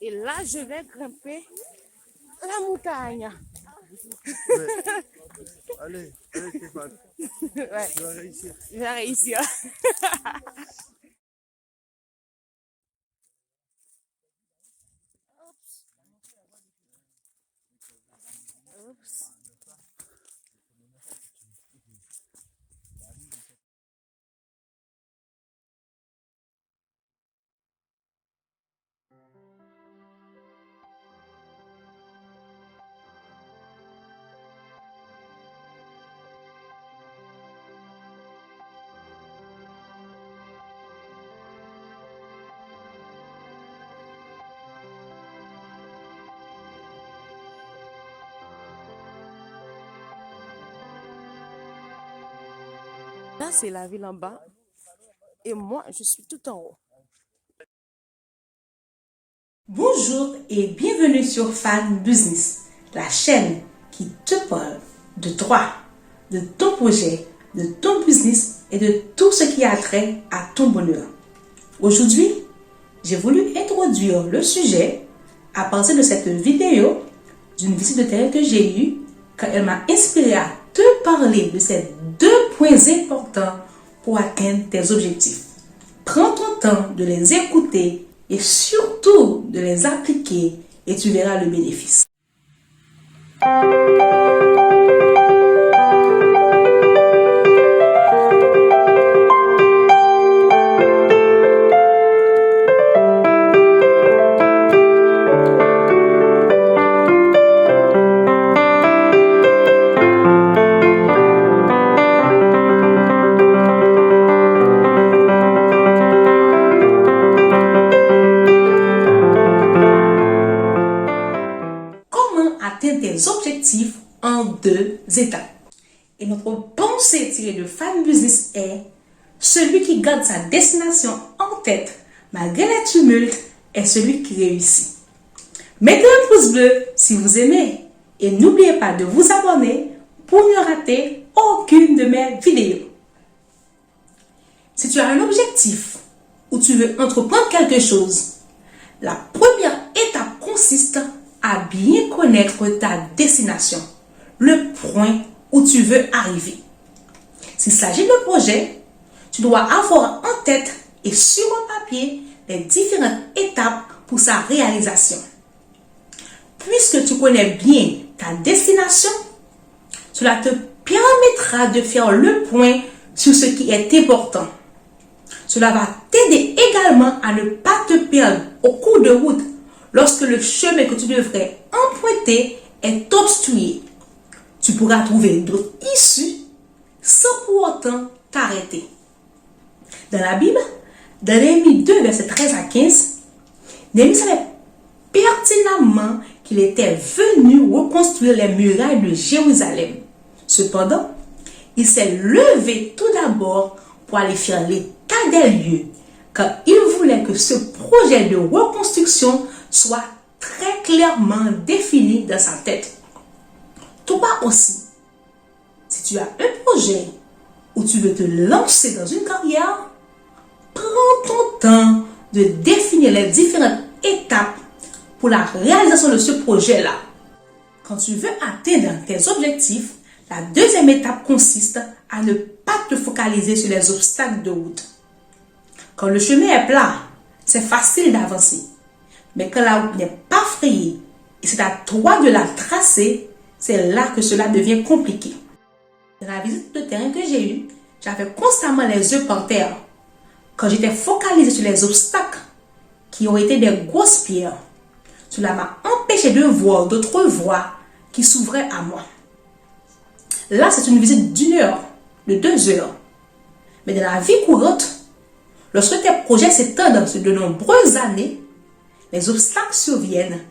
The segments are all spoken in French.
Et là, je vais grimper la montagne. Allez, Stéphane, Ouais, tu vas réussir. je vais réussir. Là, c'est la ville en bas. Et moi, je suis tout en haut. Bonjour et bienvenue sur Fan Business, la chaîne qui te parle de toi, de ton projet, de ton business et de tout ce qui a trait à ton bonheur. Aujourd'hui, j'ai voulu introduire le sujet à partir de cette vidéo d'une visite de terrain que j'ai eue quand elle m'a inspiré à te parler de ces 2 points importants pour atteindre tes objectifs. Prends ton temps de les écouter et surtout de les appliquer et tu verras le bénéfice. Comment atteindre tes objectifs en 2 étapes? Et notre pensée tirée de Fan Business est: celui qui garde sa destination en tête malgré les tumultes est celui qui réussit. Mettez un pouce bleu si vous aimez et n'oubliez pas de vous abonner pour ne rater aucune de mes vidéos. Si tu as un objectif ou tu veux entreprendre quelque chose, la première étape consiste à bien connaître ta destination, le point où tu veux arriver. S'il s'agit de projet, tu dois avoir en tête et sur un papier les différentes étapes pour sa réalisation. Puisque tu connais bien ta destination, cela te permettra de faire le point sur ce qui est important. Cela va t'aider également à ne pas te perdre au cours de route lorsque le chemin que tu devrais emprunter est obstrué. Tu pourras trouver d'autres issues sans pour autant t'arrêter. Dans la Bible, dans Néhémie 2, versets 13 à 15, Néhémie savait pertinemment qu'il était venu reconstruire les murailles de Jérusalem. Cependant, il s'est levé tout d'abord pour aller faire l'état des lieux, car il voulait que ce projet de reconstruction soit très clairement défini dans sa tête. Toi aussi, si tu as un projet ou tu veux te lancer dans une carrière, prends ton temps de définir les différentes étapes pour la réalisation de ce projet-là. Quand tu veux atteindre tes objectifs, la deuxième étape consiste à ne pas te focaliser sur les obstacles de route. Quand le chemin est plat, c'est facile d'avancer. Mais quand la route n'est pas frayée et c'est à toi de la tracer, c'est là que cela devient compliqué. Dans la visite de terrain que j'ai eue, j'avais constamment les yeux par terre. Quand j'étais focalisée sur les obstacles qui ont été des grosses pierres, cela m'a empêché de voir d'autres voies qui s'ouvraient à moi. Là, c'est une visite d'1 heure, de 2 heures. Mais dans la vie courante, lorsque tes projets s'étendent sur de nombreuses années, les obstacles surviennent.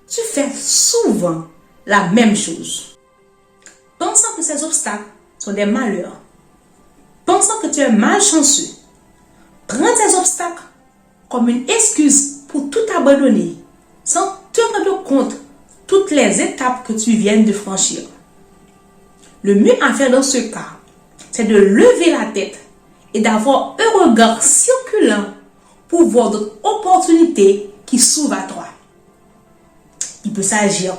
Tu fais souvent la même chose. Pensant que ces obstacles sont des malheurs, pensant que tu es malchanceux, prends ces obstacles comme une excuse pour tout abandonner, sans te rendre compte toutes les étapes que tu viens de franchir. Le mieux à faire dans ce cas, c'est de lever la tête et d'avoir un regard circulant pour voir d'autres opportunités qui s'ouvrent à toi. peut s'agir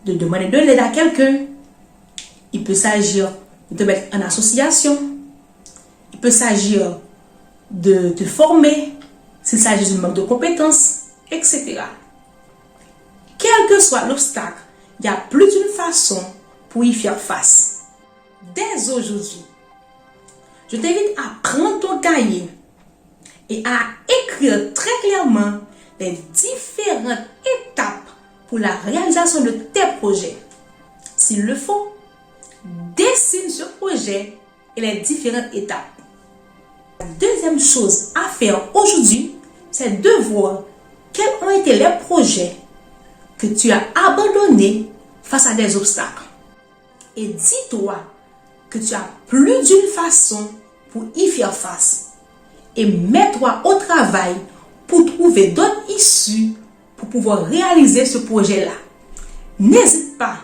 de demander de l'aide à quelqu'un. Il peut s'agir de te mettre en association. Il peut s'agir de te former. S'il s'agit d'une manque de compétences, etc. Quel que soit l'obstacle, il y a plus d'une façon pour y faire face. Dès aujourd'hui, je t'invite à prendre ton cahier et à écrire très clairement les différentes étapes pour la réalisation de tes projets. S'il le faut, dessine ce projet et les différentes étapes. La deuxième chose à faire aujourd'hui, c'est de voir quels ont été les projets que tu as abandonnés face à des obstacles. Et dis-toi que tu as plus d'une façon pour y faire face. Et mets-toi au travail pour trouver d'autres issues pour pouvoir réaliser ce projet-là. N'hésite pas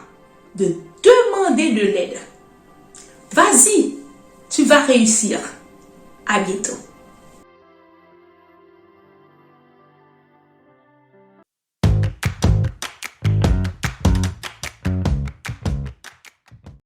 de demander de l'aide. Vas-y, tu vas réussir. À bientôt.